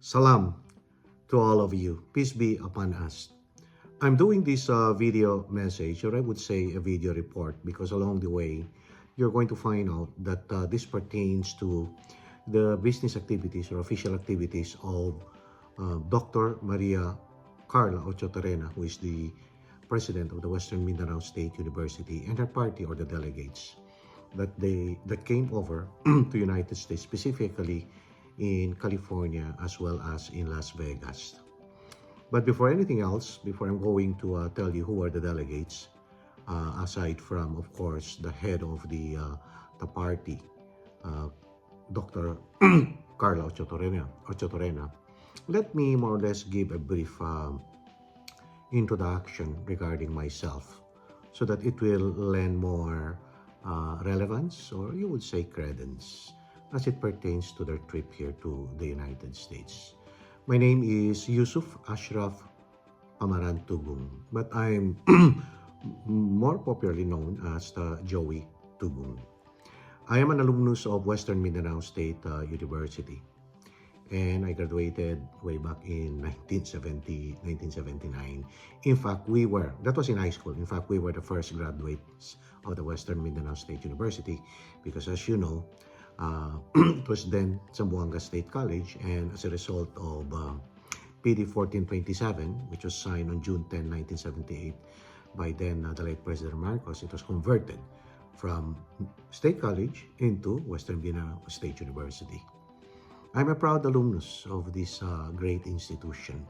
Salam to all of you. Peace be upon us. I'm doing this video message, or I would say a video report, because along the way, you're going to find out that this pertains to the business activities or official activities of Dr. Maria Carla Ochotorena, who is the president of the Western Mindanao State University, and her party or the delegates that came over to United States, specifically in California as well as in Las Vegas. But before anything else, before I'm going to tell you who are the delegates, aside from, of course, the head of the party, Dr. Carla Ochotorena, let me more or less give a brief introduction regarding myself so that it will lend more relevance, or you would say credence, as it pertains to their trip here to the United States. My name is Yusuf Ashraf Amaran Tugong, but I'm more popularly known as Joey Tugong. I am an alumnus of Western Mindanao State University, and I graduated way back in 1979. In fact, that was in high school. In fact, we were the first graduates of the Western Mindanao State University because, as you know, it was then Zamboanga State College, and as a result of PD 1427, which was signed on June 10, 1978 by then the late President Marcos, it was converted from State College into Western Mindanao State University. I'm a proud alumnus of this great institution.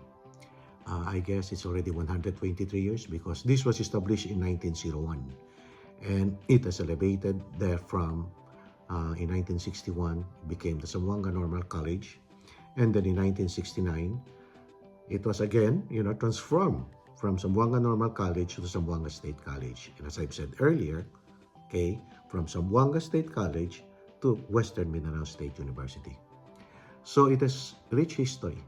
I guess it's already 123 years because this was established in 1901, and it has elevated therefrom. In 1961, it became the Zamboanga Normal College, and then in 1969, it was again, transformed from Zamboanga Normal College to Zamboanga State College. And as I've said earlier, from Zamboanga State College to Western Mindanao State University. So it has rich history.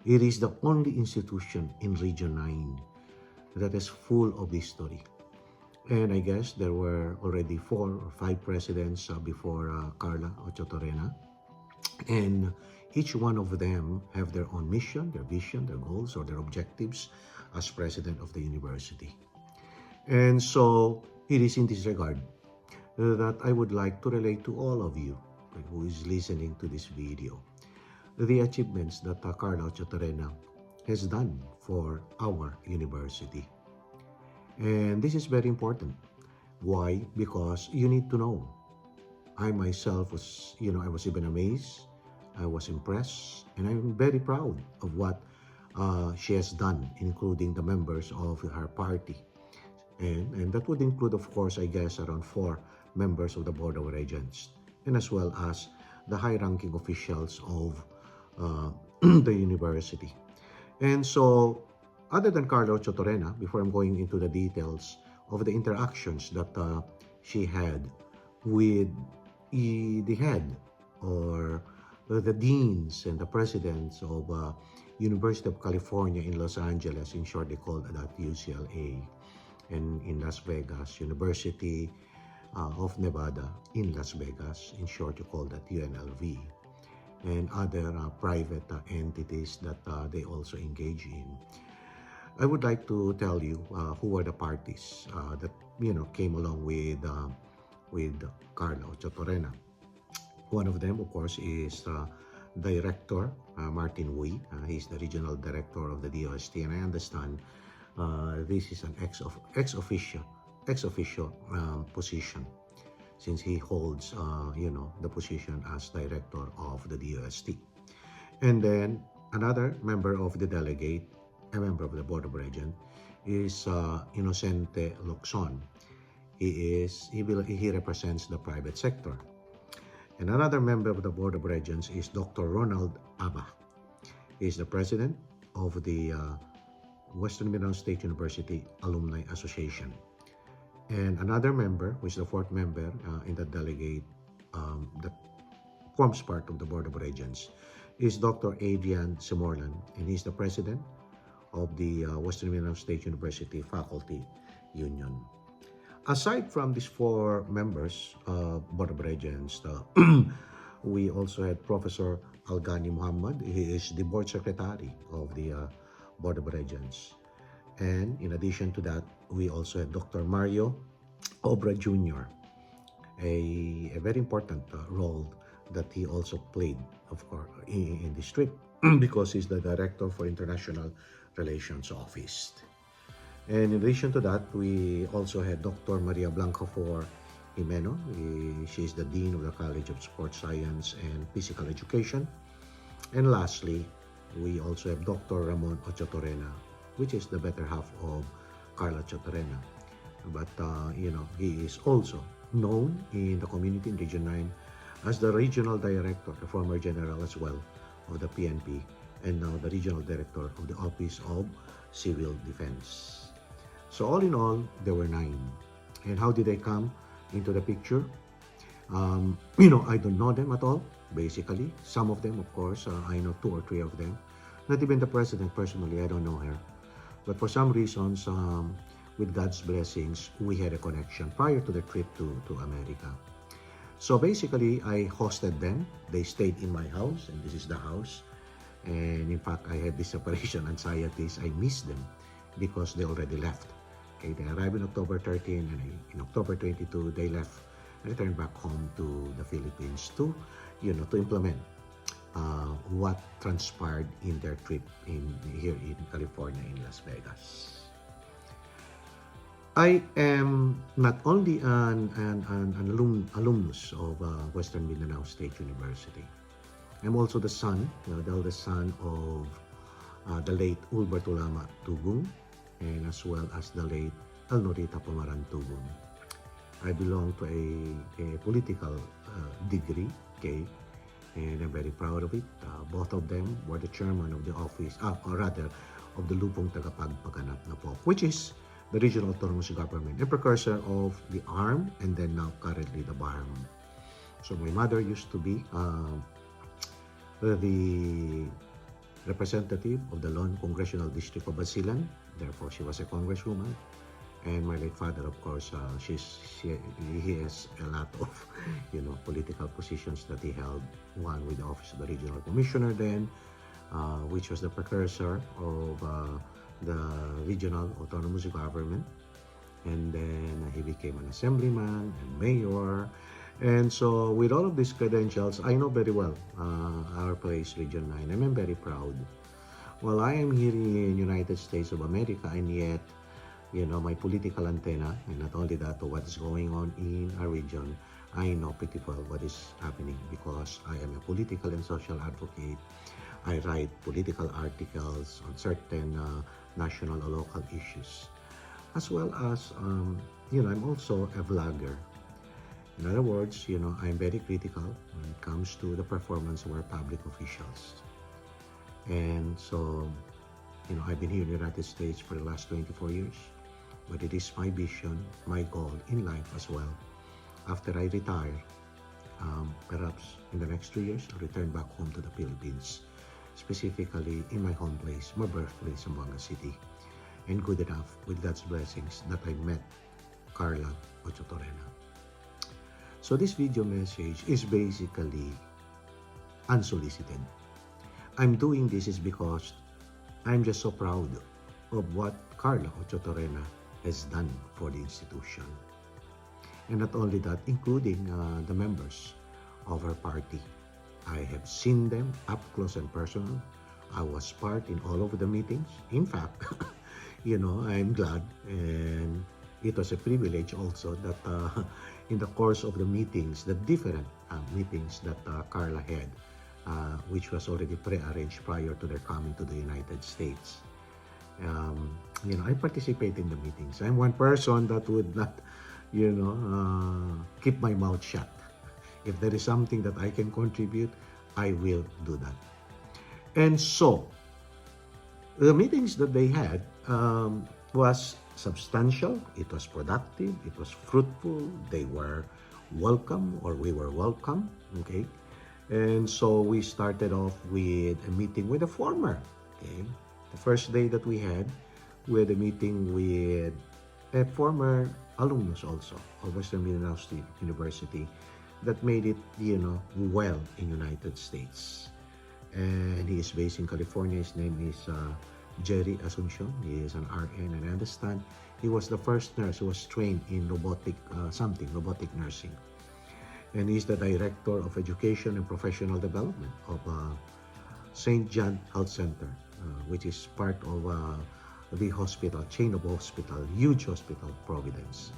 It is the only institution in Region 9 that is full of history. And I guess there were already 4 or 5 presidents before Carla Ochotorena. And each one of them have their own mission, their vision, their goals, or their objectives as president of the university. And so it is in this regard that I would like to relate to all of you who is listening to this video the achievements that Carla Ochotorena has done for our university. And this is very important. Why? Because you need to know. I myself was, I was even amazed. I was impressed. And I'm very proud of what she has done, including the members of her party. And that would include, of course, I guess, around 4 members of the Board of Regents, and as well as the high-ranking officials of the university. And so, other than Carla Ochotorena, before I'm going into the details of the interactions that she had with the head or the deans and the presidents of University of California in Los Angeles, in short they called that UCLA, and in Las Vegas, University of Nevada in Las Vegas, in short you call that UNLV, and other private entities that they also engage in. I would like to tell you who are the parties that came along with Carla Ochotorena. One of them, of course, is Director Martin Wee. He's the regional director of the DOST, and I understand this is an ex officio position, since he holds the position as director of the DOST. And then another member of the delegate, a member of the Board of Regents, is Inocente Locson. He represents the private sector. And another member of the Board of Regents is Dr. Ronald Aba. He is the president of the Western Mindanao State University Alumni Association. And another member, who is the 4th member in the delegate that forms part of the Board of Regents, is Dr. Adrian Simorlan, and he's the president of the Western Mindanao State University Faculty Union. Aside from these 4 members of Board of Regents, We also had Professor Algani Muhammad. He is the board secretary of the Board of Regents. And in addition to that, we also had Dr. Mario Obra Jr., a very important role that he also played, of course, in this trip because he's the director for International Relations Office. And in addition to that, we also had Dr. Maria Blanca for Jimeno. She is the Dean of the College of Sports Science and Physical Education. And lastly, we also have Dr. Ramon Ochotorena, which is the better half of Carla Ochotorena. But, he is also known in the community in Region 9 as the Regional Director, a former General as well, of the PNP, and now the Regional Director of the Office of Civil Defense. So all in all, there were 9. And how did they come into the picture? I don't know them at all, basically. Some of them, of course, I know 2 or 3 of them. Not even the President personally, I don't know her. But for some reasons, with God's blessings, we had a connection prior to the trip to America. So basically, I hosted them. They stayed in my house, and this is the house. And in fact, I had this separation anxieties. I missed them because they already left. Okay, they arrived in October 13, and in October 22, they left, returned back home to the Philippines to implement what transpired in their trip here in California, in Las Vegas. I am not only an alumnus of Western Mindanao State University. I'm also the eldest son of the late Ulbert Ulama Tugong, and as well as the late Elnorita Pomaran Tugong. I belong to a political degree, okay, and I'm very proud of it. Both of them were the chairman of the office, or rather, of the Lupong Tagapagpaganap na po, which is the Regional Autonomous Government, a precursor of the ARM, and then now currently the BARM. So my mother used to be the representative of the Lone Congressional District of Basilan. Therefore, she was a congresswoman. And my late father, of course, he has a lot of, political positions that he held. One with the Office of the Regional Commissioner then, which was the precursor of the Regional Autonomous Government. And then he became an assemblyman and mayor. And so with all of these credentials, I know very well our place, Region 9. I'm very proud. Well, I am here in United States of America, and yet, my political antenna, and not only that, what is going on in our region, I know pretty well what is happening because I am a political and social advocate. I write political articles on certain national or local issues, as well as, I'm also a vlogger. In other words, I'm very critical when it comes to the performance of our public officials. And so, I've been here in the United States for the last 24 years, but it is my vision, my goal in life as well. After I retire, perhaps in the next 2 years, I'll return back home to the Philippines, specifically in my home place, my birthplace, Zamboanga City. And good enough, with God's blessings, that I met Carla Ochotorena. So this video message is basically unsolicited. I'm doing this is because I'm just so proud of what Carla Ochotorena has done for the institution. And not only that, including the members of her party. I have seen them up close and personal. I was part in all of the meetings. In fact, I'm glad, and it was a privilege also that in the course of the meetings, the different meetings that Carla had, which was already pre-arranged prior to their coming to the United States. I participate in the meetings. I'm one person that would not, keep my mouth shut. If there is something that I can contribute, I will do that. And so, the meetings that they had was substantial, it was productive, it was fruitful, they were welcome, or we were welcome, okay? And so we started off with a meeting with a former, okay? The first day that we had a meeting with a former alumnus also of Western Mindanao State University, that made it, well in United States. And he is based in California. His name is Jerry Asuncion. He is an RN, and I understand he was the first nurse who was trained in robotic nursing. And he's the Director of Education and Professional Development of St. John Health Center, which is part of the hospital, chain of hospital, huge hospital, Providence.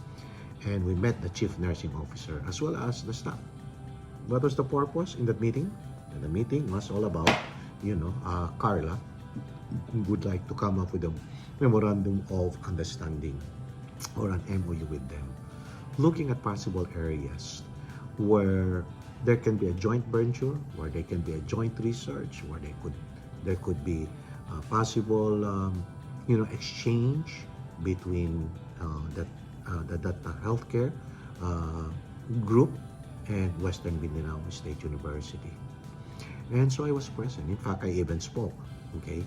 And we met the Chief Nursing Officer as well as the staff. What was the purpose in that meeting? And the meeting was all about, Carla would like to come up with a memorandum of understanding or an MOU with them, looking at possible areas where there can be a joint venture, where there can be a joint research, where there could be possible exchange between that healthcare group and Western Mindanao State University. And so I was present. In fact, I even spoke. Okay,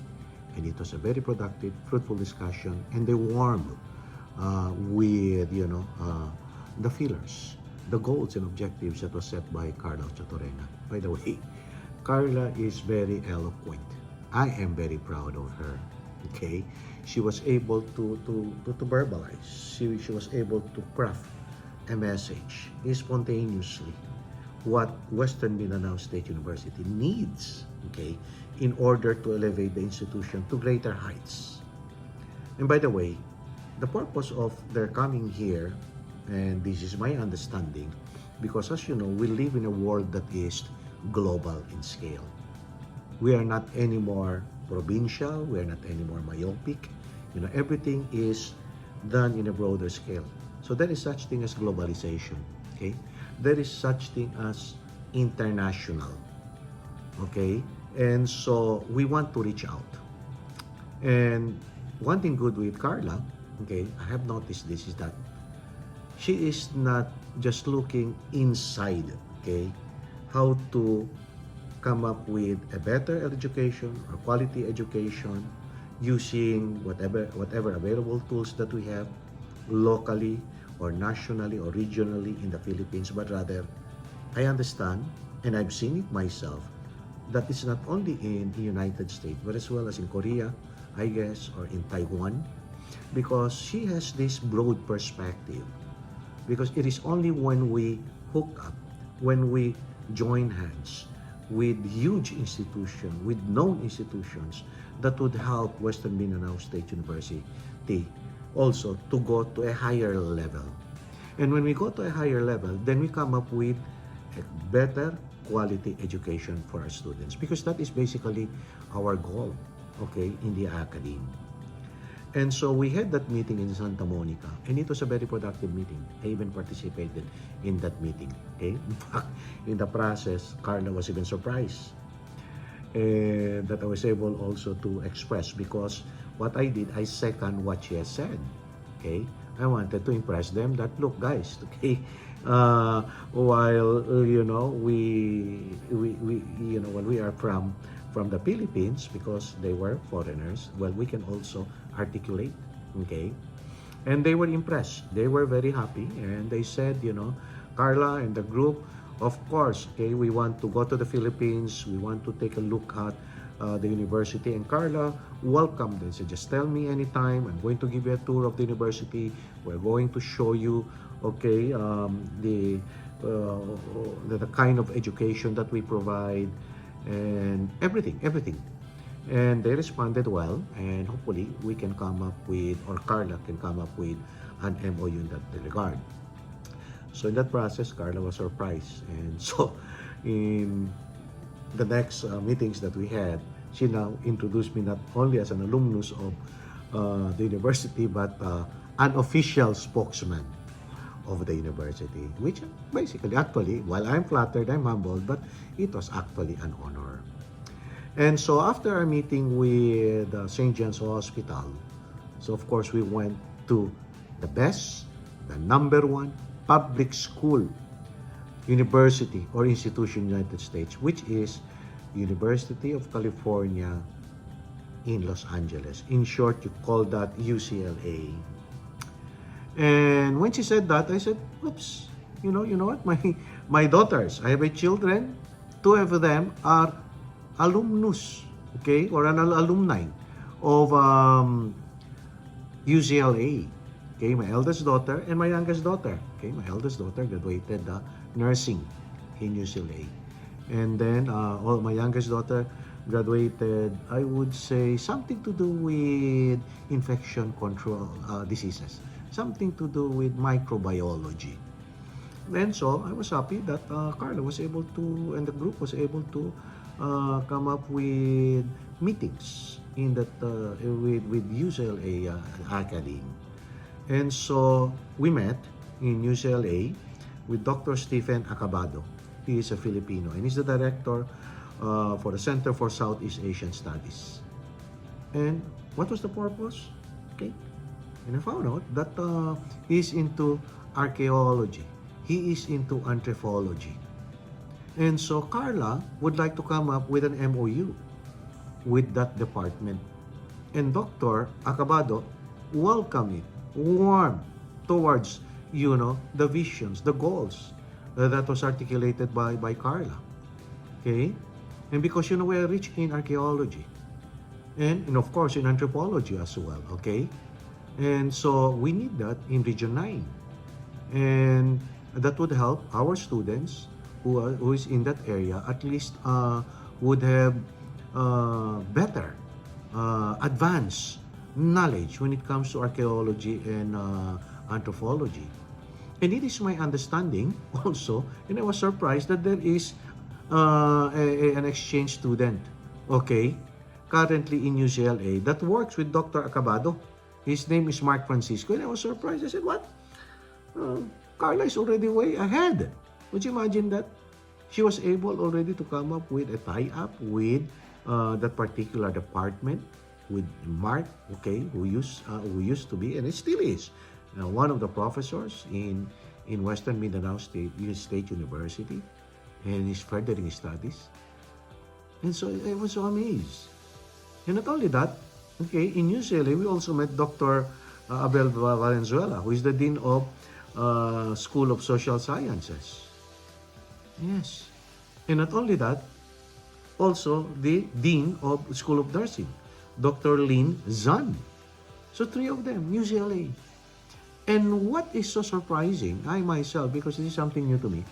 and it was a very productive, fruitful discussion, and they warmed with the feelers, the goals and objectives that was set by Carla Ochotorena. By the way, Carla is very eloquent. I am very proud of her. Okay, she was able to verbalize. She was able to craft a message spontaneously what Western Mindanao State University needs, okay, in order to elevate the institution to greater heights. And by the way, the purpose of their coming here, and this is my understanding, because as you know, we live in a world that is global in scale. We are not anymore provincial, we are not anymore myopic. Everything is done in a broader scale. So there is such thing as globalization, okay? There is such thing as international, okay? And so we want to reach out. And one thing good with Carla, okay, I have noticed this, is that she is not just looking inside, okay, how to come up with a better education or quality education using whatever available tools that we have locally or nationally or regionally in the Philippines, but rather I understand, and I've seen it myself, that it's not only in the United States, but as well as in Korea, I guess, or in Taiwan, because she has this broad perspective. Because it is only when we hook up, when we join hands with huge institutions, with known institutions, that would help Western Mindanao State University also to go to a higher level. And when we go to a higher level, then we come up with a better quality education for our students, because that is basically our goal, okay, in the academe. And so we had that meeting in Santa Monica, and it was a very productive meeting. I even participated in that meeting, okay? In fact, in the process, Carla was even surprised that I was able also to express, because what I did, I second what she has said, okay? I wanted to impress them that, look guys, okay, while when we are from the Philippines, because they were foreigners, well, we can also articulate, okay? And they were impressed. They were very happy, and they said, Carla and the group, of course, okay, we want to go to the Philippines. We want to take a look at the university. And Carla welcomed them. Said, just tell me anytime. I'm going to give you a tour of the university. We're going to show you, okay, the kind of education that we provide, and everything. And they responded well, and hopefully we can come up with, or Carla can come up with, an MOU in that regard. So in that process, Carla was surprised. And so in the next meetings that we had, she now introduced me not only as an alumnus of the university, but an official spokesman of the university, which basically, actually, while I'm flattered, I'm humbled, but it was actually an honor. And so after our meeting with St. John's Hospital, so of course we went to the best, the number one public school, university or institution in the United States, which is University of California in Los Angeles. In short, you call that UCLA. And when she said that, I said, oops, you know what? My daughters, I have a children, two of them are alumnus, okay, or an alumni of UCLA. Okay, my eldest daughter and my youngest daughter. Okay, my eldest daughter graduated nursing in UCLA. And then all my youngest daughter graduated, I would say, something to do with infection control diseases, something to do with microbiology. And so I was happy that Carla was able to, and the group was able to come up with meetings in that with UCLA academe. And so we met in UCLA with Dr. Stephen Acabado. He is a Filipino and he's the director for the Center for Southeast Asian Studies. And what was the purpose? Okay. And I found out that he's into archaeology. He is into anthropology. And so Carla would like to come up with an MOU with that department. And Dr. Acabado welcomed it, warm towards, the visions, the goals that was articulated by Carla. Okay? And because, we are rich in archaeology. And of course, in anthropology as well. Okay? And so we need that in Region 9. And that would help our students who is in that area at least would have better advanced knowledge when it comes to archaeology and anthropology. And it is my understanding also, and I was surprised that there is an exchange student, okay, currently in UCLA that works with Dr. Acabado. His name is Mark Francisco, and I was surprised. I said, what? Carla is already way ahead. Would you imagine that? She was able already to come up with a tie-up with that particular department with Mark, okay, who used to be, and it still is, one of the professors in Western Mindanao State University, and he's furthering his studies. And so I was so amazed. And not only that, okay, in UCLA, we also met Dr. Abel Valenzuela, who is the Dean of School of Social Sciences. Yes. And not only that, also the Dean of School of Nursing, Dr. Lin Zan. So three of them, UCLA. And what is so surprising, I myself, because this is something new to me,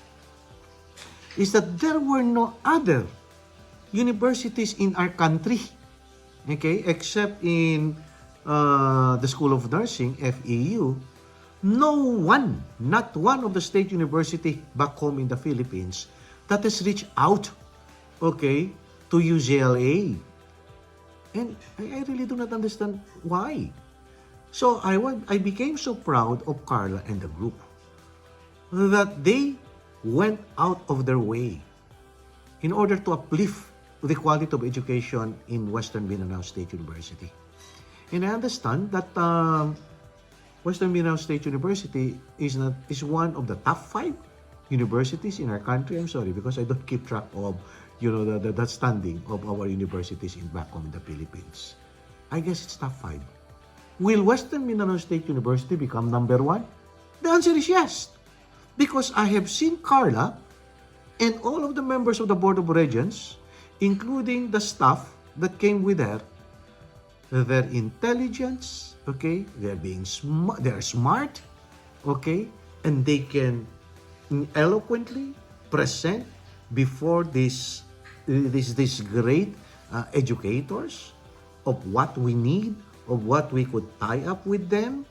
is that there were no other universities in our country, okay, except in the School of Nursing, FEU. No one, not one of the state university back home in the Philippines that has reached out, okay, to UCLA. And I really do not understand why. So I became so proud of Carla and the group that they went out of their way in order to uplift the quality of education in Western Mindanao State University. And I understand that Western Mindanao State University is one of the top 5 universities in our country. I'm sorry because I don't keep track of the standing of our universities in back home in the Philippines. I guess it's top 5. Will Western Mindanao State University become number 1? The answer is yes. Because I have seen Carla and all of the members of the Board of Regents, including the staff that came with her, their intelligence, okay, they're being smart, they're smart, okay, and they can eloquently present before these great educators of what we need, of what we could tie up with them.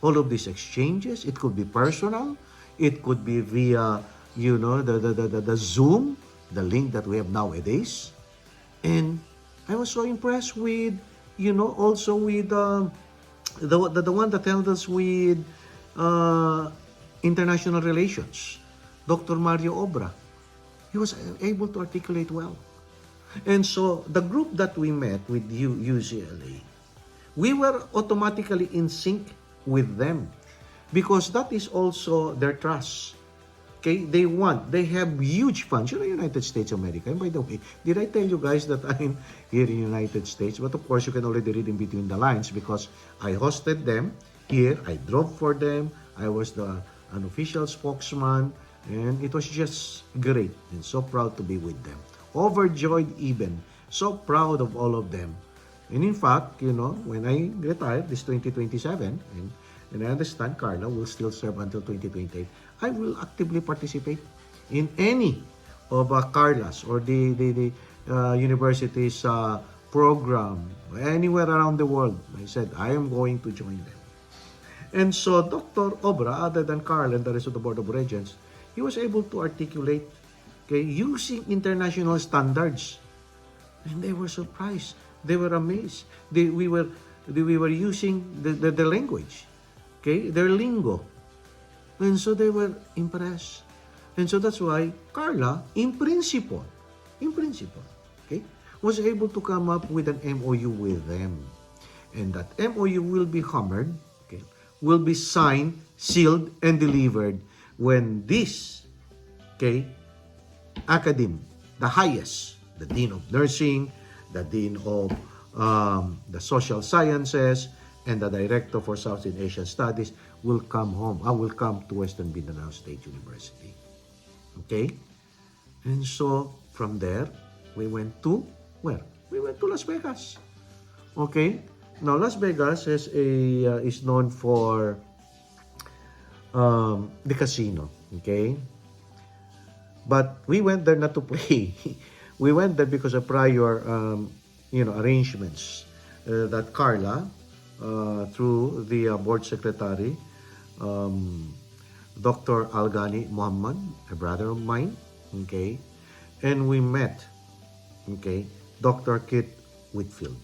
All of these exchanges, it could be personal, it could be via the Zoom, the link that we have nowadays. And I was so impressed with also with the one that held us with international relations, Dr. Mario Obra. He was able to articulate well. And so the group that we met with UCLA, we were automatically in sync with them because that is also their trust. Okay, they have huge funds. United States of America. And by the way, did I tell you guys that I'm here in United States? But of course, you can already read in between the lines because I hosted them here. I drove for them. I was the an official spokesman, and it was just great and so proud to be with them. Overjoyed even, so proud of all of them. And in fact, when I retire this 2027, and I understand Carla will still serve until 2028, I will actively participate in any of Carla's or the university's program anywhere around the world. I said, I am going to join them. And so Dr. Obra, other than Carl and the rest of the Board of Regents, he was able to articulate, using international standards. And they were surprised. They were amazed. We were using the language, their lingo. And so they were impressed. And so that's why Carla, in principle, was able to come up with an MOU with them. And that MOU will be hammered, will be signed, sealed, and delivered when this, academe, the highest, the Dean of Nursing, the Dean of the Social Sciences, and the Director for Southeast Asian Studies will come to Western Mindanao State University. And so from there, we went to where? We went to Las Vegas. Now Las Vegas is known for the casino. But we went there not to play. We went there because of prior arrangements that Carla, through the board secretary, Dr. Algani Muhammad, a brother of mine, and we met, Dr. Kit Whitfield.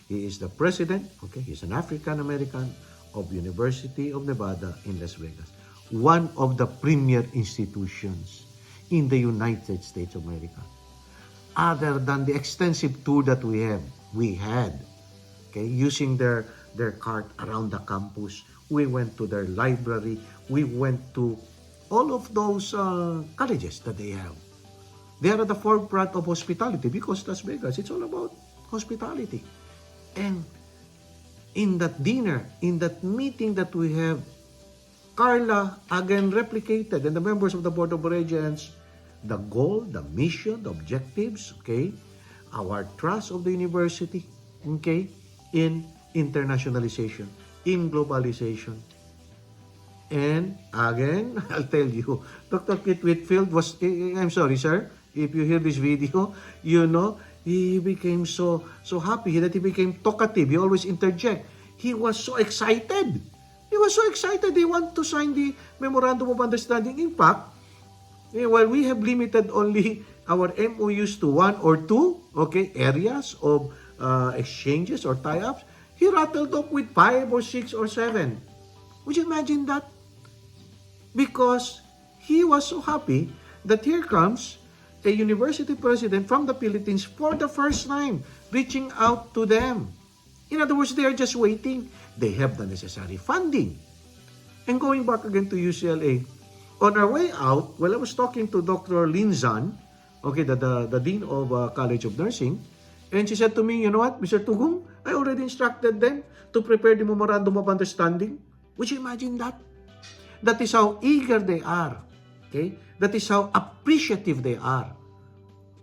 He is the president, he's an African American of University of Nevada in Las Vegas, one of the premier institutions in the United States of America. Other than the extensive tour that we had, using their cart around the campus, we went to their library, we went to all of those colleges that they have. They are at the forefront of hospitality because Las Vegas, it's all about hospitality. And in that dinner, in that meeting that we have, Carla again replicated, and the members of the Board of Regents, the goal, the mission, the objectives, our trust of the university, in internationalization, in globalization. And again, I'll tell you, Dr. Kit Whitfield was, I'm sorry, sir, if you hear this video, he became so happy that he became talkative. He always interject. He was so excited. He wanted to sign the Memorandum of Understanding. In fact, while we have limited only our MOUs to one or two, areas of exchanges or tie-ups, he rattled up with 5 or 6 or 7. Would you imagine that? Because he was so happy that here comes a university president from the Philippines for the first time, reaching out to them. In other words, they are just waiting. They have the necessary funding. And going back again to UCLA, on our way out, I was talking to Dr. Lin Zan, the Dean of College of Nursing, and she said to me, you know what, Mr. Tugong, I already instructed them to prepare the Memorandum of Understanding. Would you imagine that? That is how eager they are. That is how appreciative they are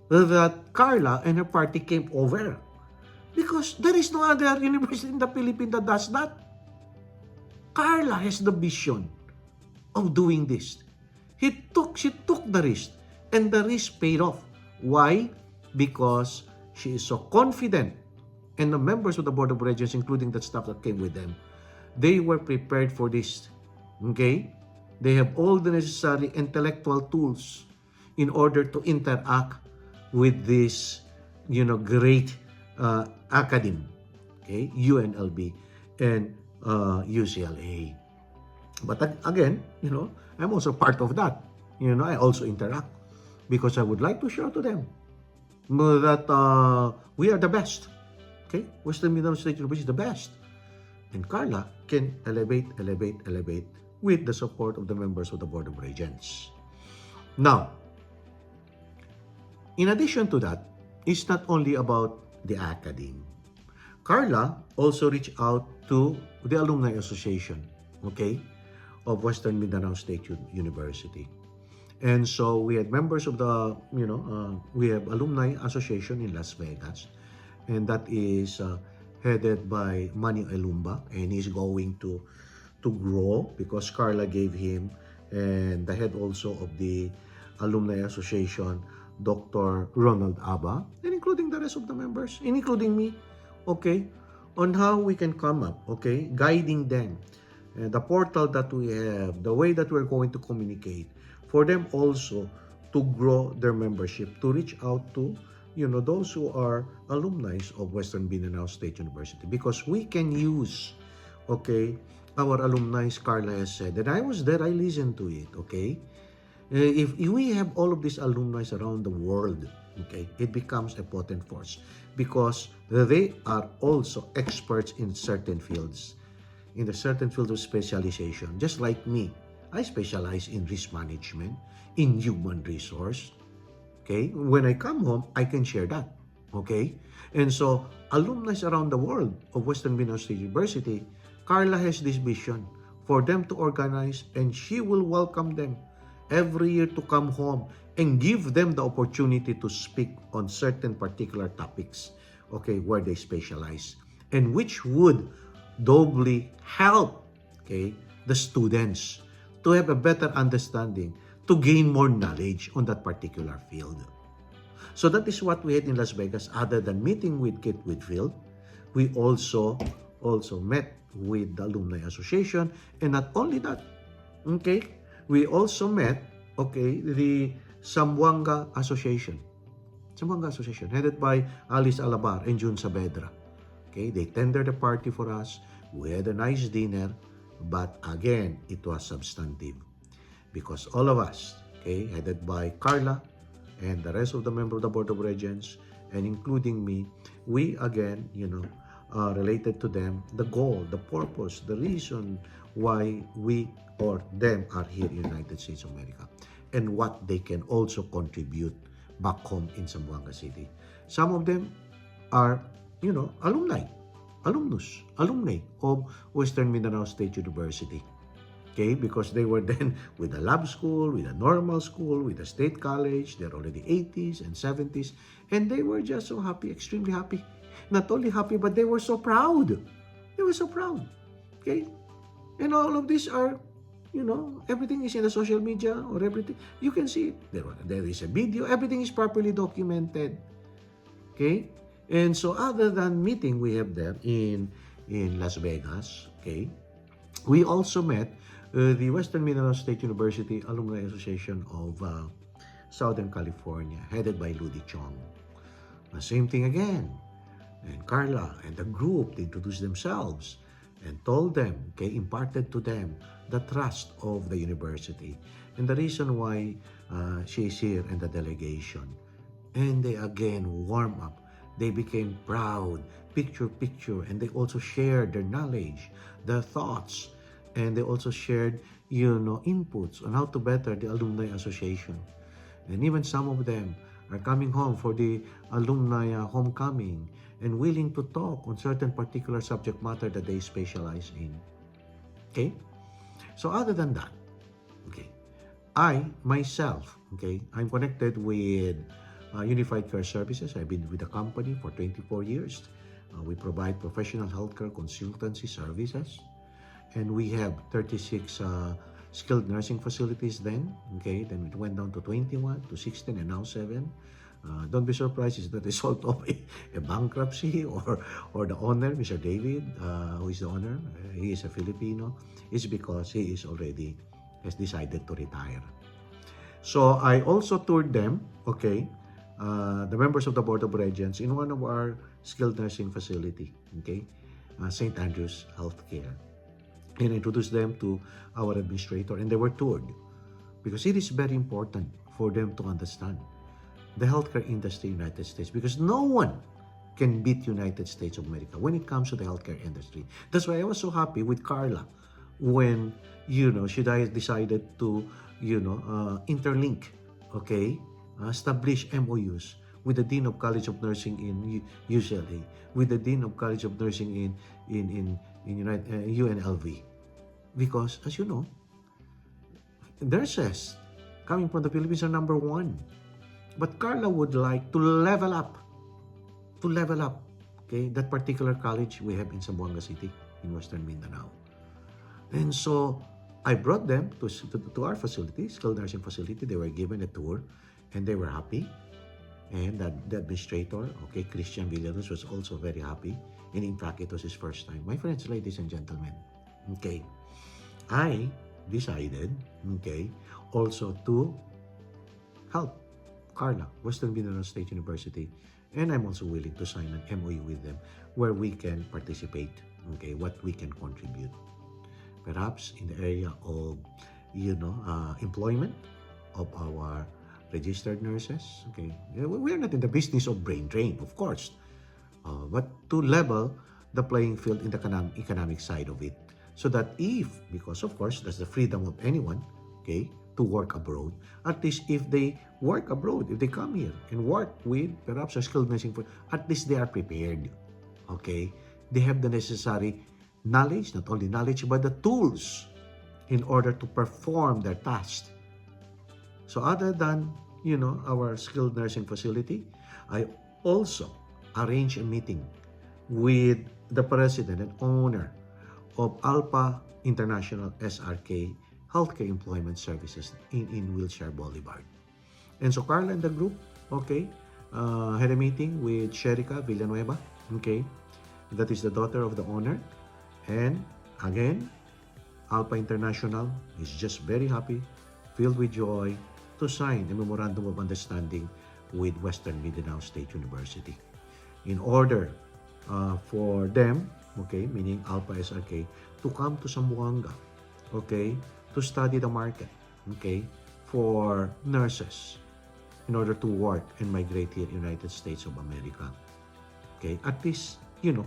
that Carla and her party came over. Because there is no other university in the Philippines that does that. Carla has the vision of doing this. She took the risk, and the risk paid off. Why? Because she is so confident, and the members of the Board of Regents, including the staff that came with them, they were prepared for this. They have all the necessary intellectual tools in order to interact with this, great academe, UNLV and UCLA. But again, I'm also part of that. I also interact because I would like to show to them that we are the best. Western Mindanao State University is the best. And Carla can elevate with the support of the members of the Board of Regents. Now, in addition to that, it's not only about the academe. Carla also reached out to the Alumni Association, of Western Mindanao State University. And so we had members of the, we have Alumni Association in Las Vegas, and that is headed by Manny Elumba, and he's going to grow because Carla gave him, and the head also of the Alumni Association, Dr. Ronald Aba, and including the rest of the members, and including me, okay, on how we can come up, okay, guiding them, and the portal that we have, the way that we're going to communicate, for them also to grow their membership, to reach out to, those who are alumni of Western Mindanao State University, because we can use, okay, our alumni, Carla has said, and I was there, I listened to it, okay? If we have all of these alumni around the world, okay, it becomes a potent force because they are also experts in certain fields, in a certain field of specialization, just like me. I specialize in risk management, in human resource. Okay, when I come home, I can share that. Okay, and so alumni around the world of Western Mindanao State University, Carla has this vision for them to organize, and she will welcome them every year to come home and give them the opportunity to speak on certain particular topics, okay, where they specialize, and which would doubly help, okay, the students to have a better understanding, to gain more knowledge on that particular field. So that is what we had in Las Vegas. Other than meeting with Kate Whitfield, we also met with the Alumni Association, and not only that, okay, we also met, okay, the Zamboanga Association, headed by Alice Alabar and June Saavedra. Okay, they tendered a party for us. We had a nice dinner, but again, it was substantive because all of us, okay, headed by Carla and the rest of the members of the Board of Regents, and including me, we again, related to them, the goal, the purpose, the reason why we or them are here in the United States of America, and what they can also contribute back home in Zamboanga City. Some of them are, alumni of Western Mindanao State University. Okay, because they were then with the lab school, with the normal school, with the state college. They're already 80s and 70s, and they were just so happy, extremely happy. Not only happy, but they were so proud. They were so proud. Okay, and all of these are, everything is in the social media or everything. You can see it. There is a video. Everything is properly documented. Okay, and so other than meeting we have there in Las Vegas, okay, we also met the Western Mindanao State University Alumni Association of Southern California, headed by Ludi Chong. The same thing again. And Carla and the group, they introduced themselves and told them, okay, imparted to them the trust of the university and the reason why she is here in the delegation. And they again warm up. They became proud, picture, and they also shared their knowledge, their thoughts, and they also shared, inputs on how to better the Alumni Association. And even some of them are coming home for the alumni homecoming and willing to talk on certain particular subject matter that they specialize in. Okay? So other than that, okay, I, myself, okay, I'm connected with Unified Care Services. I've been with the company for 24 years. We provide professional healthcare consultancy services. And we have 36 skilled nursing facilities then. Okay, then it went down to 21, to 16, and now 7. Don't be surprised, it's the result of a bankruptcy or the owner, Mr. David, who is the owner. He is a Filipino. It's because he has decided to retire. So I also toured them, okay, the members of the Board of Regents in one of our skilled nursing facility, okay, St. Andrew's Healthcare. And introduced them to our administrator, and they were toured because it is very important for them to understand the healthcare industry in the United States, because no one can beat United States of America when it comes to the healthcare industry. That's why I was so happy with Carla when, she decided to, interlink, okay, establish MOUs with the Dean of College of Nursing in UCLA, with the Dean of College of Nursing in UNLV. Because, as you know, nurses coming from the Philippines are number one. But Carla would like to level up, okay, that particular college we have in Zamboanga City in Western Mindanao. And so I brought them to our facility, skilled nursing facility. They were given a tour and they were happy. And the administrator, okay, Christian Villanos, was also very happy. And in fact, it was his first time. My friends, ladies and gentlemen, okay, I decided, okay, also to help Carla, Western Mindanao State University, and I'm also willing to sign an MOU with them where we can participate, okay, what we can contribute. Perhaps in the area of, employment of our registered nurses, okay. We're not in the business of brain drain, of course, but to level the playing field in the economic side of it. So that because of course, that's the freedom of anyone, okay, to work abroad. At least if they work abroad, if they come here and work with perhaps a skilled nursing, at least they are prepared, okay. They have the necessary knowledge, not only knowledge, but the tools in order to perform their task. So other than, our skilled nursing facility, I also arranged a meeting with the president and owner of Alpha International SRK Healthcare Employment Services in Wilshire Boulevard. And so Carla and the group, okay, had a meeting with Sherika Villanueva, okay, that is the daughter of the owner. And again, Alpha International is just very happy, filled with joy, to sign a memorandum of understanding with Western Mindanao State University in order for them, okay, meaning Alpha SRK, to come to Zamboanga, okay, to study the market, okay, for nurses in order to work and migrate here in the United States of America. Okay, at least,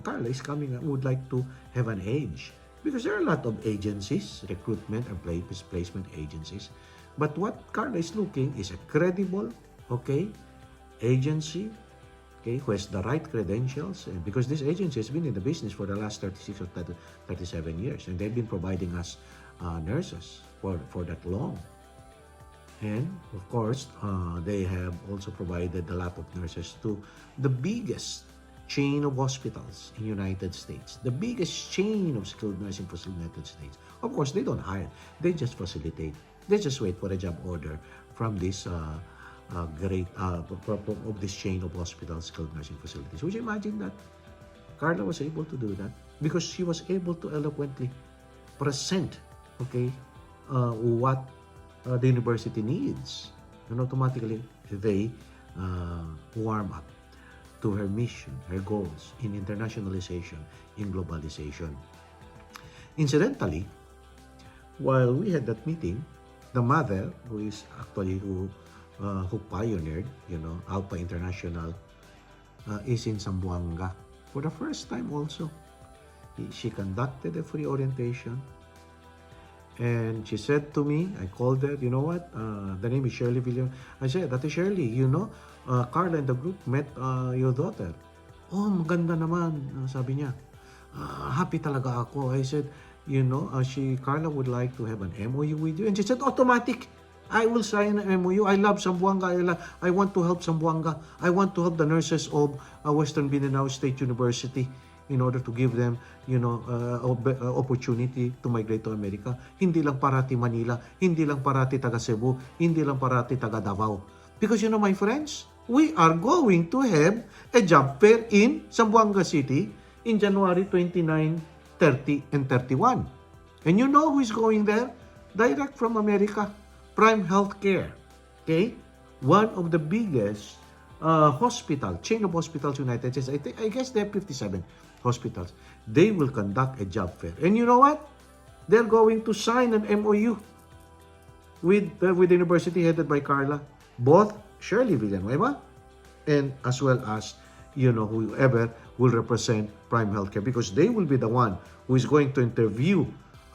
Carla is coming and would like to have an edge because there are a lot of agencies, recruitment and placement agencies. But what Carla is looking is a credible, okay, agency, okay, who has the right credentials. And because this agency has been in the business for the last 36 or 37 years, and they've been providing us nurses for that long. And of course, they have also provided a lot of nurses to the biggest chain of hospitals in the United States, the biggest chain of skilled nursing facilities in the United States. Of course, they don't hire, they just facilitate. They just wait for a job order from this great of this chain of hospitals, skilled nursing facilities. Would you imagine that Carla was able to do that because she was able to eloquently present, okay, what the university needs, and automatically they warm up to her mission, her goals in internationalization, in globalization. Incidentally, while we had that meeting, the mother, who is actually who pioneered, Alpha International, is in Zamboanga for the first time also. She conducted a free orientation. And she said to me, I called her, you know what, the name is Shirley Villar. I said, Ate Shirley, Carla and the group met your daughter. Oh, maganda naman, sabi niya. Happy talaga ako. I said, Carla would like to have an MOU with you. And she said, automatic. I will sign an MOU. I love Zamboanga. I want to help Zamboanga. I want to help the nurses of Western Mindanao State University in order to give them, opportunity to migrate to America. Hindi lang parati Manila, hindi lang parati taga Cebu, hindi lang parati taga Davao. Because my friends, we are going to have a job fair in Zamboanga City in January 29, 30, and 31. And you know who is going there? Direct from America, Prime Healthcare. Okay? One of the biggest chain of hospitals in the United States. I guess they have 57 hospitals. They will conduct a job fair. And you know what? They're going to sign an MOU with the university headed by Carla. Both Shirley Villanueva and as well as, whoever will represent Prime Healthcare, because they will be the one who is going to interview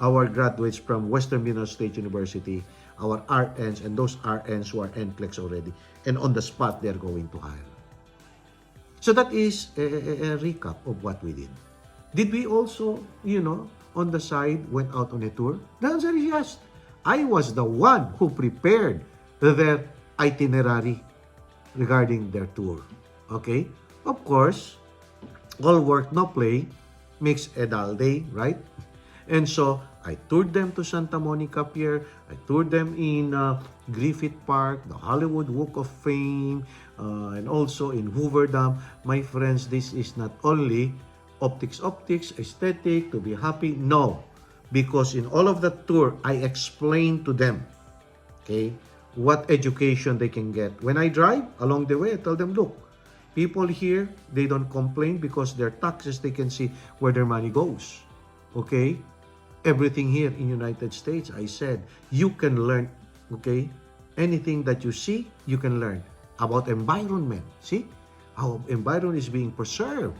our graduates from Western Mindanao State University, our RNs, and those RNs who are NCLEX already. And on the spot, they're going to hire. So that is a recap of what we did. Did we also, on the side, went out on a tour? The answer is yes. I was the one who prepared their itinerary regarding their tour. Okay? Of course, all work, no play makes a dull day, right? And so, I toured them to Santa Monica Pier. I toured them in Griffith Park, the Hollywood Walk of Fame, and also in Hoover Dam. My friends, this is not only optics, aesthetic, to be happy. No. Because in all of the tour, I explained to them, okay, what education they can get. When I drive, along the way, I tell them, look, people here, they don't complain because their taxes, they can see where their money goes. Okay? Everything here in United States, I said, you can learn, okay? Anything that you see, you can learn about environment. See? How environment is being preserved.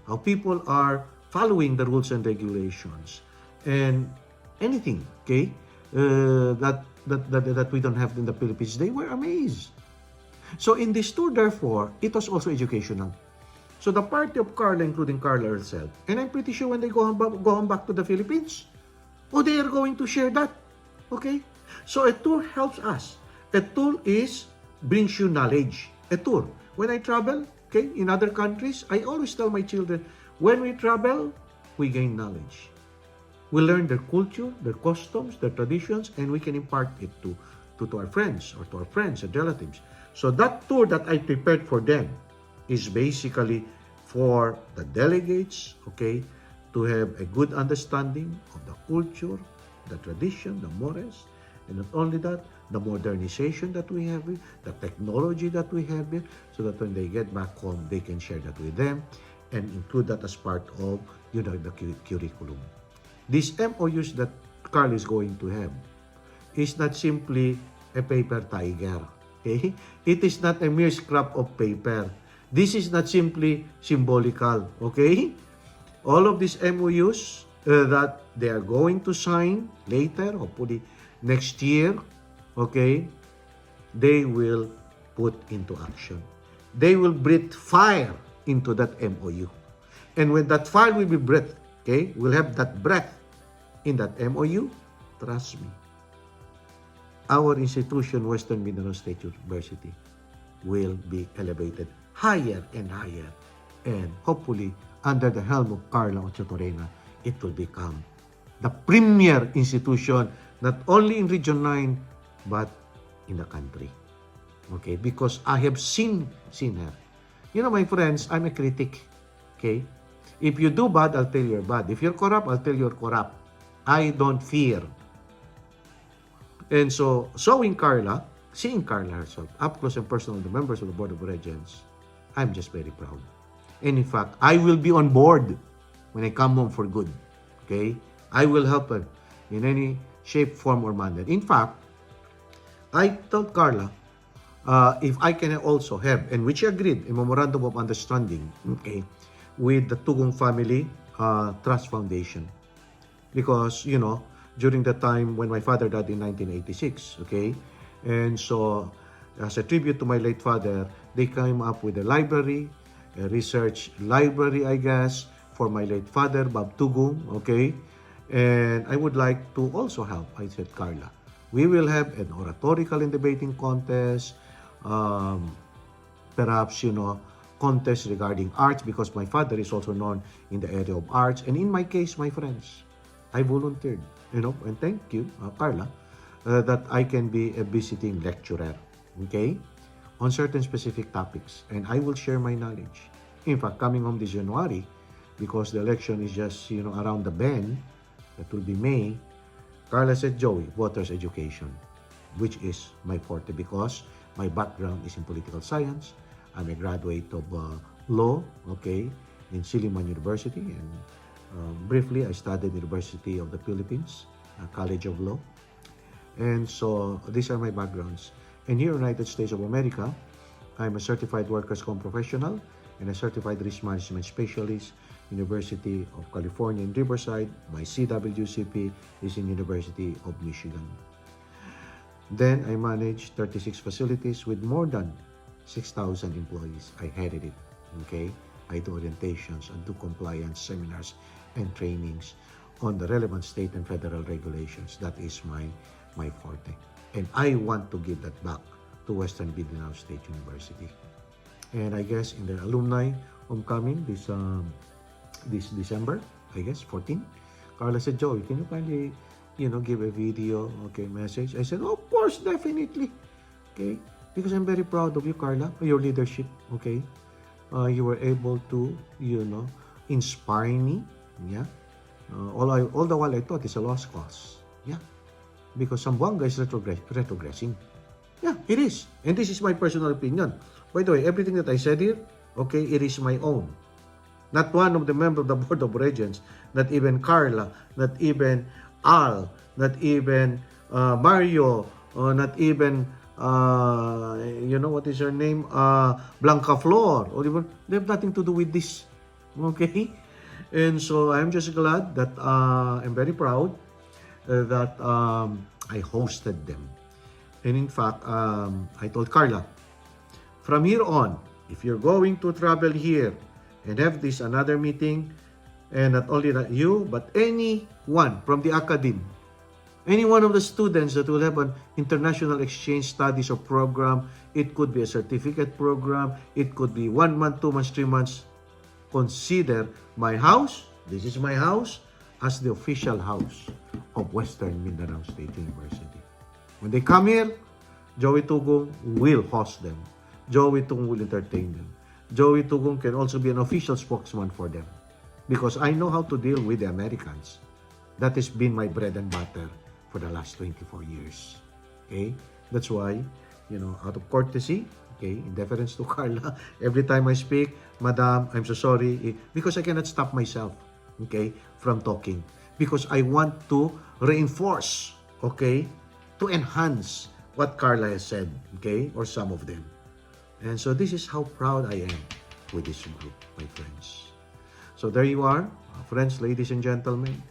How people are following the rules and regulations. And anything, okay, that we don't have in the Philippines, they were amazed. So in this tour, therefore, it was also educational. So the party of Carla, including Carla herself, and I'm pretty sure when they go home back to the Philippines, they are going to share that. Okay? So a tour helps us. A tour brings you knowledge. A tour. When I travel, okay, in other countries, I always tell my children, when we travel, we gain knowledge. We learn their culture, their customs, their traditions, and we can impart it to our friends or to our friends and relatives. So that tour that I prepared for them is basically for the delegates, okay, to have a good understanding of the culture, the tradition, the mores, and not only that, the modernization that we have here, the technology that we have here, so that when they get back home, they can share that with them and include that as part of, the curriculum. These MOUs that Carl is going to have is not simply a paper tiger. Okay? It is not a mere scrap of paper. This is not simply symbolical. Okay? All of these MOUs that they are going to sign later, hopefully next year, okay, they will put into action. They will breathe fire into that MOU. And when that fire will be breathed, okay, we'll have that breath in that MOU, trust me, our institution, Western Mindanao State University, will be elevated higher and higher. And hopefully, under the helm of Carla Ochotorena, it will become the premier institution, not only in Region 9, but in the country. Okay? Because I have seen her. You know, my friends, I'm a critic. Okay? If you do bad, I'll tell you're bad. If you're corrupt, I'll tell you're corrupt. I don't fear. And so, seeing Carla herself, up close and personal, the members of the Board of Regents, I'm just very proud. And in fact, I will be on board when I come home for good. Okay? I will help her in any shape, form, or manner. In fact, I told Carla, if I can also have, and which she agreed, a memorandum of understanding, okay, with the Tugong Family Trust Foundation. Because, you know, during the time when my father died in 1986, okay, and so as a tribute to my late father, they came up with a library, a research library, I guess, for my late father, Bob Tugong, okay, and I would like to also help. I said, Carla, we will have an oratorical and debating contest, perhaps, you know, contest regarding arts, because my father is also known in the area of arts. And in my case, my friends, I volunteered, you know, and thank you, Carla, that I can be a visiting lecturer, okay, on certain specific topics. And I will share my knowledge. In fact, coming home this January, because the election is just, you know, around the bend, that will be May, Carla said, Joey, voters education, which is my forte because my background is in political science. I'm a graduate of law, okay, in Silliman University, and briefly I studied University of the Philippines, College of Law. And so these are my backgrounds. And here in the United States of America, I'm a certified workers' comp professional and a certified risk management specialist, University of California in Riverside. My CWCP is in University of Michigan. Then I managed 36 facilities with more than 6,000 employees. I headed it, okay? I do orientations and do compliance seminars and trainings on the relevant state and federal regulations. That is my my forte. And I want to give that back to Western Mindanao State University. And I guess in the alumni homecoming this December, I guess 14, Carla said, Joey, can you kindly, give a video, okay, message? I said, oh, of course, definitely. Okay, because I'm very proud of you, Carla, for your leadership. Okay, you were able to, inspire me. Yeah, all the while I thought it's a lost cause. Yeah, because Zamboanga is retrogressing. Yeah, it is, and this is my personal opinion. By the way, everything that I said here, okay, it is my own. Not one of the members of the Board of Regents, not even Carla, not even Al, not even Mario, or not even what is her name? Blanca Flor. Or even, they have nothing to do with this. Okay? And so I'm just glad that I'm very proud that I hosted them. And in fact, I told Carla, from here on, if you're going to travel here and have this another meeting, and not only that you, but anyone from the academe, any one of the students that will have an international exchange studies or program, it could be a certificate program, it could be 1 month, 2 months, 3 months, consider my house, this is my house, as the official house of Western Mindanao State University. When they come here, Joey Tugong will host them. Joey Tugong will entertain them. Joey Tugong can also be an official spokesman for them. Because I know how to deal with the Americans. That has been my bread and butter for the last 24 years. Okay? That's why, out of courtesy, okay, in deference to Carla, every time I speak, Madam, I'm so sorry, because I cannot stop myself, okay, from talking. Because I want to reinforce, okay, to enhance what Carla has said, okay, or some of them. And so this is how proud I am with this group, my friends. So there you are, friends, ladies and gentlemen.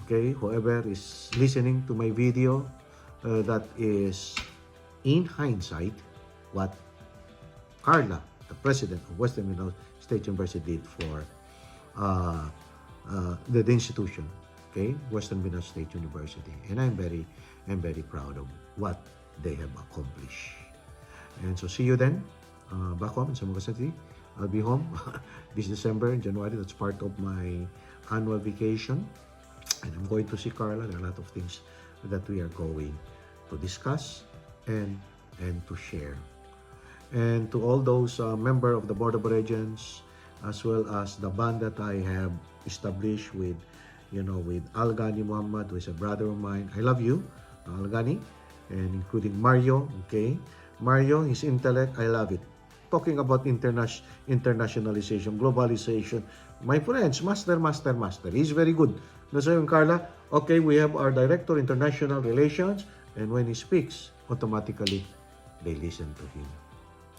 Okay, whoever is listening to my video, that is, in hindsight, what Carla, the president of Western Mindanao State University, did for the institution, okay, Western Mindanao State University. And I'm very proud of what they have accomplished. And so see you then, back home in Zamboanga City. I'll be home this December and January. That's part of my annual vacation. And I'm going to see Carla. There are a lot of things that we are going to discuss and to share. And to all those members of the Board of Regents, as well as the band that I have established with, with Algani Muhammad, who is a brother of mine. I love you, Algani, and including Mario, okay? Mario, his intellect, I love it. Talking about internationalization, globalization. My friends, master. He's very good. That's why, Carla, okay, we have our Director International Relations, and when he speaks, automatically, they listen to him.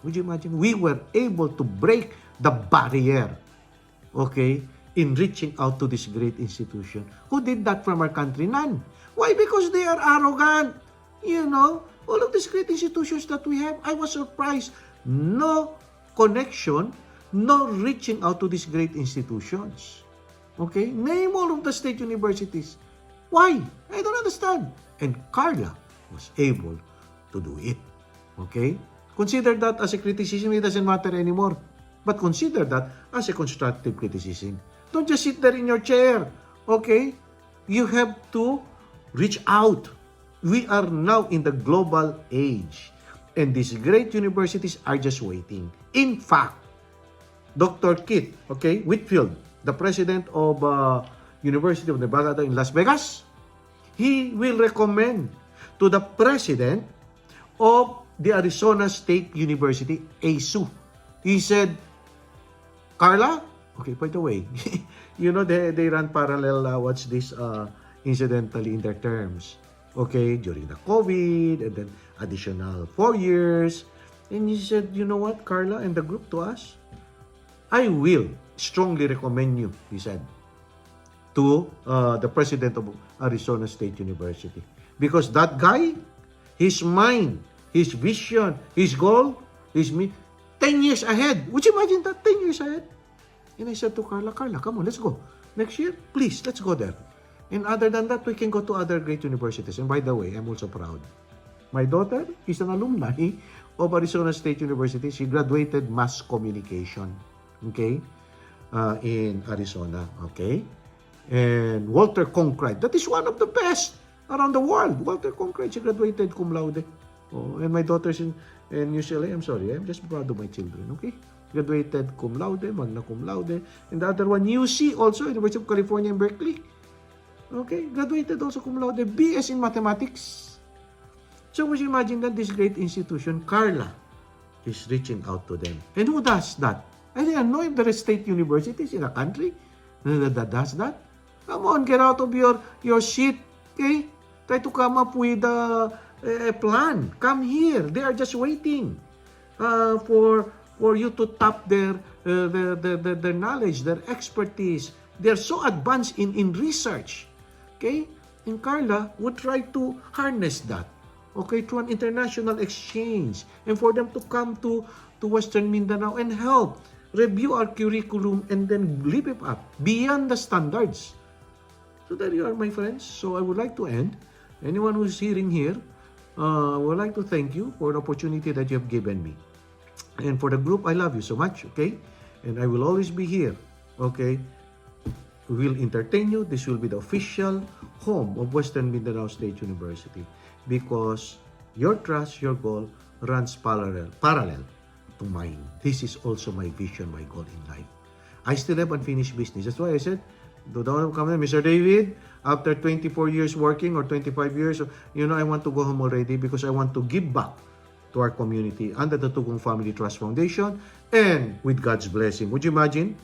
Would you imagine? We were able to break the barrier, okay, in reaching out to this great institution. Who did that from our country? None. Why? Because they are arrogant. All of these great institutions that we have, I was surprised. No connection, no reaching out to these great institutions. Okay? Name all of the state universities. Why? I don't understand. And Carla was able to do it. Okay? Consider that as a criticism. It doesn't matter anymore. But consider that as a constructive criticism. Don't just sit there in your chair. Okay? You have to reach out. We are now in the global age. And these great universities are just waiting. In fact, Dr. Kit, okay, Whitfield, the president of University of Nevada in Las Vegas, he will recommend to the president of the Arizona State University, ASU. He said, Carla, okay, by the way, they run parallel, incidentally in their terms. Okay, during the COVID, and then additional 4 years. And he said, you know what, Carla and the group to us? I will strongly recommend you, he said, to the president of Arizona State University. Because that guy, his mind, his vision, his goal, 10 years ahead. Would you imagine that? 10 years ahead. And I said to Carla, come on, let's go. Next year, please, let's go there. And other than that, we can go to other great universities. And by the way, I'm also proud. My daughter is an alumni of Arizona State University. She graduated mass communication, okay, in Arizona, okay? And Walter Concrete, that is one of the best around the world. Walter Concrete, she graduated cum laude. Oh, and my daughter's in UCLA. I'm sorry, I'm just proud of my children, okay? Graduated cum laude, magna cum laude. And the other one, UC also, University of California in Berkeley. Okay, graduated also cum laude, BS in mathematics. So, would you imagine that this great institution, Carla, is reaching out to them. And who does that? I don't know if there are state universities in a country that does that. Come on, get out of your seat, okay? Try to come up with a plan. Come here. They are just waiting for you to tap their knowledge, their expertise. They are so advanced in research, okay? And Carla would try to harness that, okay, through an international exchange, and for them to come to Western Mindanao and help review our curriculum and then lift it up beyond the standards. So there you are, my friends. So I would like to end. Anyone who's hearing here, I would like to thank you for the opportunity that you have given me. And for the group, I love you so much, okay? And I will always be here, okay? We will entertain you. This will be the official home of Western Mindanao State University, because your trust, your goal runs parallel to mine. This is also my vision, my goal in life. I still have unfinished business. That's why I said, don't come in, Mr. David, after 24 years working or 25 years, I want to go home already because I want to give back to our community under the Tugong Family Trust Foundation and with God's blessing. Would you imagine?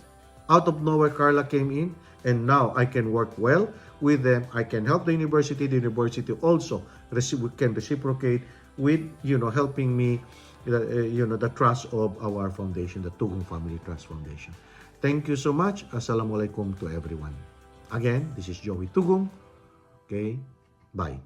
Out of nowhere, Carla came in, and now I can work well with them. I can help the university. The university also can reciprocate with, helping me, the trust of our foundation, the Tugong Family Trust Foundation. Thank you so much. Assalamualaikum to everyone. Again, this is Joey Tugong. Okay, bye.